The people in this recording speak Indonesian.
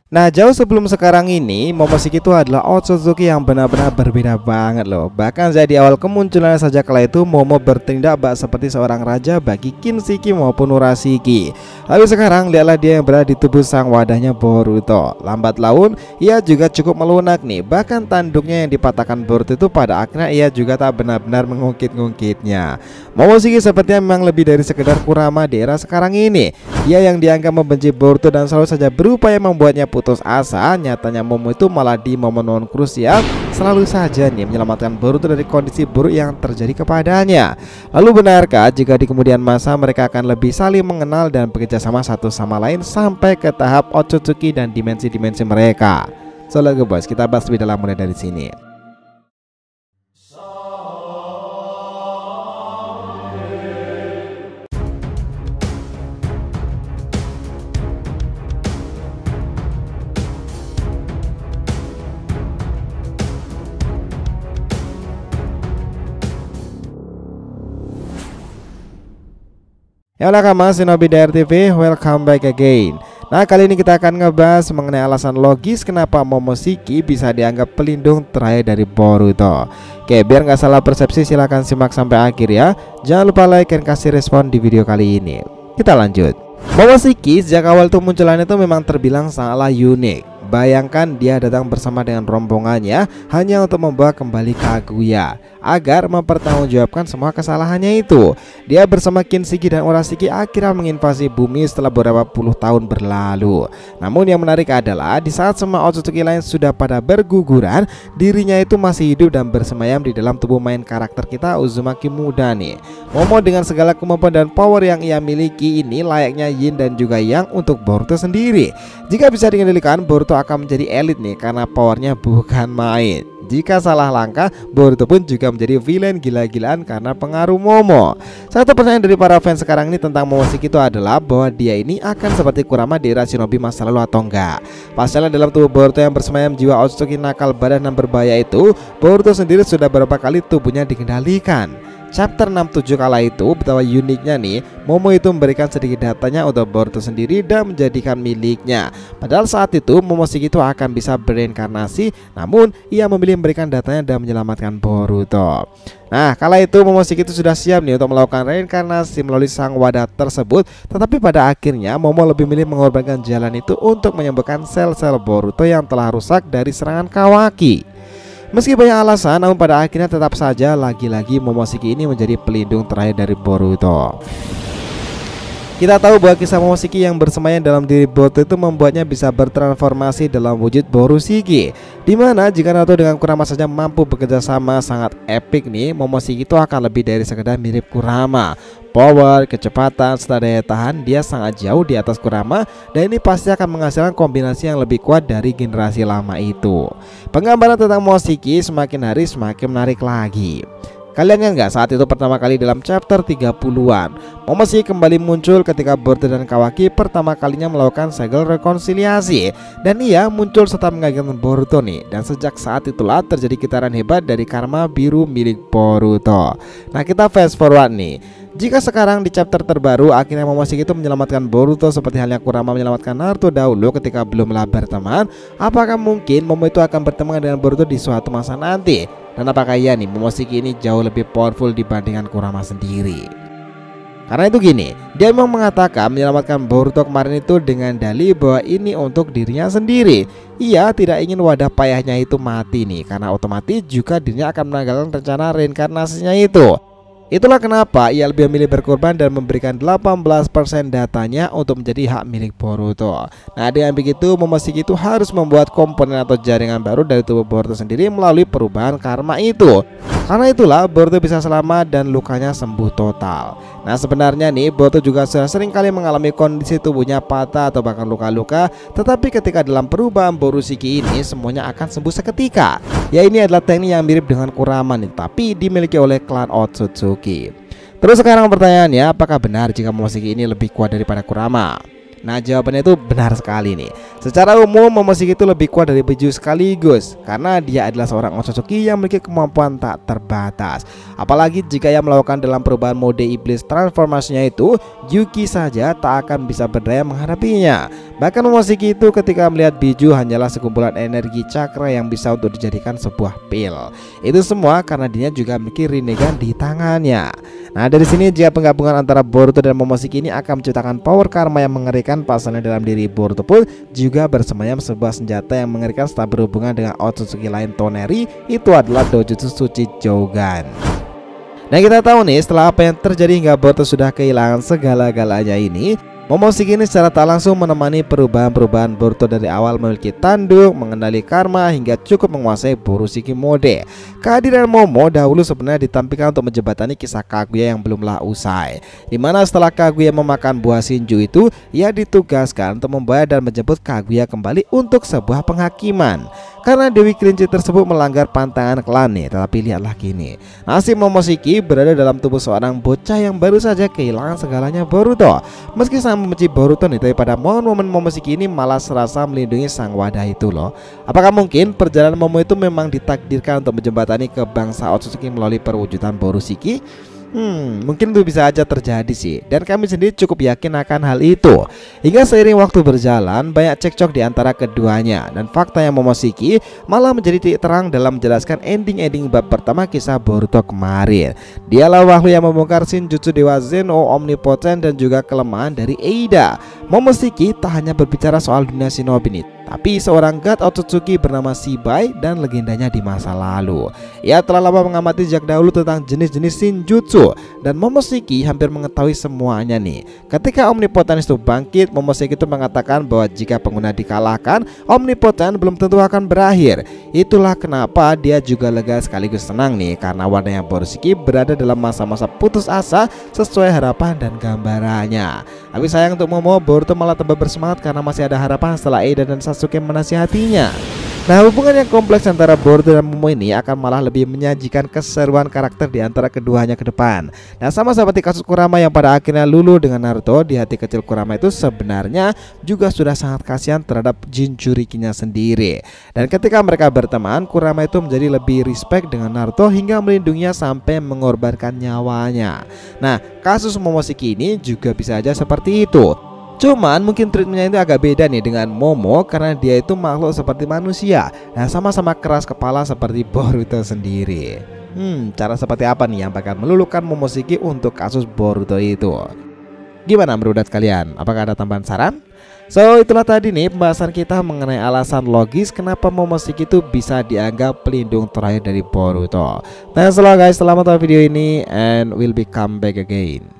Nah, jauh sebelum sekarang ini, Momoshiki itu adalah Otsutsuki yang benar-benar berbeda banget loh. Bahkan di awal kemunculannya saja kala itu Momo bertindak bak seperti seorang raja bagi Kinshiki maupun Urashiki. Lalu sekarang lihatlah dia yang berada di tubuh sang wadahnya Boruto. Lambat laun, ia juga cukup melunak nih. Bahkan tanduknya yang dipatahkan Boruto itu pada akhirnya ia juga tak benar-benar mengungkit-ungkitnya. Momoshiki sepertinya memang lebih dari sekedar Kurama di era sekarang ini. Dia yang dianggap membenci Boruto dan selalu saja berupaya membuatnya putus asa, nyatanya Momo itu malah di momen-momen krusial selalu saja nih menyelamatkan Boruto dari kondisi buruk yang terjadi kepadanya. Lalu benarkah jika di kemudian masa mereka akan lebih saling mengenal dan bekerja sama satu sama lain sampai ke tahap Otsutsuki dan dimensi-dimensi mereka? So let's go boys, kita bahas lebih dalam mulai dari sini. Ya nakama Shinobi DR TV, welcome back again. Nah, kali ini kita akan ngebahas mengenai alasan logis kenapa Momoshiki bisa dianggap pelindung terakhir dari Boruto. Oke, biar nggak salah persepsi silahkan simak sampai akhir ya. Jangan lupa like dan kasih respon di video kali ini. Kita lanjut. Momoshiki sejak awal tuh munculannya itu memang terbilang sangatlah unik. Bayangkan dia datang bersama dengan rombongannya hanya untuk membawa kembali Kaguya agar mempertanggungjawabkan semua kesalahannya itu. Dia bersama Kinshiki dan Urashiki akhirnya menginvasi bumi setelah beberapa puluh tahun berlalu. Namun yang menarik adalah di saat semua Otsutsuki lain sudah pada berguguran, dirinya itu masih hidup dan bersemayam di dalam tubuh main karakter kita Uzumaki muda nih. Momo dengan segala kemampuan dan power yang ia miliki ini layaknya Yin dan juga Yang untuk Boruto sendiri. Jika bisa dikendalikan, Boruto akan menjadi elit nih karena powernya bukan main. Jika salah langkah, Boruto pun juga menjadi villain gila-gilaan karena pengaruh Momo. Satu pertanyaan dari para fans sekarang ini tentang Momoshiki itu adalah bahwa dia ini akan seperti Kurama di era Shinobi masa lalu atau enggak. Pasalnya dalam tubuh Boruto yang bersemayam jiwa Otsutsuki nakal badan dan berbahaya itu, Boruto sendiri sudah beberapa kali tubuhnya dikendalikan. Chapter 67 kala itu betapa uniknya nih, Momo itu memberikan sedikit datanya untuk Boruto sendiri dan menjadikan miliknya. Padahal saat itu Momoshiki itu akan bisa bereinkarnasi, namun ia memilih memberikan datanya dan menyelamatkan Boruto. Nah, kala itu Momoshiki itu sudah siap nih untuk melakukan reinkarnasi melalui sang wadah tersebut. Tetapi pada akhirnya Momo lebih memilih mengorbankan jalan itu untuk menyembuhkan sel-sel Boruto yang telah rusak dari serangan Kawaki. Meski banyak alasan, namun pada akhirnya tetap saja lagi-lagi Momoshiki ini menjadi pelindung terakhir dari Boruto. Kita tahu bahwa kisah Momoshiki yang bersemayam dalam diri Boruto itu membuatnya bisa bertransformasi dalam wujud Borushiki, dimana jika Naruto dengan Kurama saja mampu bekerja sama sangat epik nih, Momoshiki itu akan lebih dari sekedar mirip Kurama. Power, kecepatan, serta daya tahan dia sangat jauh di atas Kurama, dan ini pasti akan menghasilkan kombinasi yang lebih kuat dari generasi lama itu. Penggambaran tentang Momoshiki semakin hari semakin menarik lagi. Kalian kan nggak saat itu pertama kali dalam chapter 30-an Momoshiki kembali muncul ketika Boruto dan Kawaki pertama kalinya melakukan segel rekonsiliasi, dan ia muncul serta mengagetkan Boruto nih. Dan sejak saat itulah terjadi getaran hebat dari karma biru milik Boruto. Nah, kita fast forward nih. Jika sekarang di chapter terbaru akhirnya Momoshiki itu menyelamatkan Boruto seperti halnya Kurama menyelamatkan Naruto dahulu ketika belumlah berteman, apakah mungkin Momo itu akan berteman dengan Boruto di suatu masa nanti? Dan apakah iya nih Momoshiki ini jauh lebih powerful dibandingkan Kurama sendiri? Karena itu gini, dia memang mengatakan menyelamatkan Boruto kemarin itu dengan dalih bahwa ini untuk dirinya sendiri. Ia tidak ingin wadah payahnya itu mati nih, karena otomatis juga dirinya akan menanggalkan rencana reinkarnasinya itu. Itulah kenapa ia lebih memilih berkorban dan memberikan 18% datanya untuk menjadi hak milik Boruto. Nah, dengan begitu Momoshiki itu harus membuat komponen atau jaringan baru dari tubuh Boruto sendiri melalui perubahan karma itu. Karena itulah Boruto bisa selamat dan lukanya sembuh total. Nah, sebenarnya nih Boruto juga sudah sering kali mengalami kondisi tubuhnya patah atau bahkan luka-luka, tetapi ketika dalam perubahan Borushiki ini semuanya akan sembuh seketika. Ya, ini adalah teknik yang mirip dengan Kurama nih, tapi dimiliki oleh klan Otsutsuki. Terus sekarang pertanyaannya, apakah benar jika Momoshiki ini lebih kuat daripada Kurama? Nah, jawabannya itu benar sekali nih. Secara umum Momoshiki itu lebih kuat dari Biju sekaligus karena dia adalah seorang Otsutsuki yang memiliki kemampuan tak terbatas. Apalagi jika yang melakukan dalam perubahan mode iblis transformasinya itu, Yuki saja tak akan bisa berdaya menghadapinya. Bahkan Momoshiki itu ketika melihat Biju hanyalah sekumpulan energi cakra yang bisa untuk dijadikan sebuah pil. Itu semua karena dia juga memiliki Rinnegan di tangannya. Nah, dari sini jika penggabungan antara Boruto dan Momoshiki ini akan menciptakan power karma yang mengerikan, pasalnya dalam diri Boruto pun juga bersemayam sebuah senjata yang mengerikan setelah berhubungan dengan Otsutsuki lain Toneri, itu adalah Dojutsu Suci Jogan. Nah, kita tahu nih setelah apa yang terjadi hingga Boruto sudah kehilangan segala-galanya ini, Momoshiki ini secara tak langsung menemani perubahan-perubahan Boruto dari awal memiliki tanduk, mengendali karma, hingga cukup menguasai Borushiki mode. Kehadiran Momo dahulu sebenarnya ditampilkan untuk menjembatani kisah Kaguya yang belumlah usai, dimana setelah Kaguya memakan buah Shinju itu, ia ditugaskan untuk membawa dan menjemput Kaguya kembali untuk sebuah penghakiman. Karena Dewi Kelinci tersebut melanggar pantangan klan nih. Tetapi lihatlah kini, nasib Momoshiki berada dalam tubuh seorang bocah yang baru saja kehilangan segalanya Boruto. Meski sangat membenci Boruto nih, tapi pada momen Momoshiki ini malah serasa melindungi sang wadah itu loh. Apakah mungkin perjalanan Momo itu memang ditakdirkan untuk menjembatani ke bangsa Otsutsuki melalui perwujudan Borushiki? Mungkin itu bisa aja terjadi sih, dan kami sendiri cukup yakin akan hal itu. Hingga seiring waktu berjalan, banyak cekcok di antara keduanya, dan fakta yang Momoshiki malah menjadi titik terang dalam menjelaskan ending bab pertama kisah Boruto kemarin. Dialah wahyu yang membongkar Shinjutsu Dewa Zeno omnipoten dan juga kelemahan dari Eida. Momoshiki tak hanya berbicara soal dunia shinobi nih, tapi seorang god Otsutsuki bernama Shibai dan legendanya di masa lalu. Ia telah lama mengamati sejak dahulu tentang jenis-jenis Shinjutsu, dan Momoshiki hampir mengetahui semuanya nih. Ketika omnipoten itu bangkit, Momoshiki itu mengatakan bahwa jika pengguna dikalahkan, omnipoten belum tentu akan berakhir. Itulah kenapa dia juga lega sekaligus senang nih, karena wadahnya Borushiki berada dalam masa-masa putus asa sesuai harapan dan gambarannya. Tapi sayang untuk Momo, Boruto malah tambah bersemangat karena masih ada harapan setelah Eida dan Sasuke menasihatinya. Nah, hubungan yang kompleks antara Boruto dan Momo ini akan malah lebih menyajikan keseruan karakter di antara keduanya ke depan. Nah, sama seperti kasus Kurama yang pada akhirnya luluh dengan Naruto, di hati kecil Kurama itu sebenarnya juga sudah sangat kasihan terhadap Jinchurikinya sendiri. Dan ketika mereka berteman, Kurama itu menjadi lebih respect dengan Naruto hingga melindunginya sampai mengorbankan nyawanya. Nah, kasus Momoshiki ini juga bisa aja seperti itu. Cuman mungkin treatmentnya itu agak beda nih dengan Momo, karena dia itu makhluk seperti manusia. Nah, sama-sama keras kepala seperti Boruto sendiri. Cara seperti apa nih yang bakal meluluhkan Momoshiki untuk kasus Boruto itu? Gimana menurut kalian? Apakah ada tambahan saran? So, itulah tadi nih pembahasan kita mengenai alasan logis kenapa Momoshiki itu bisa dianggap pelindung terakhir dari Boruto. Thanks a lot guys, selamat tonton video ini and we'll be come back again.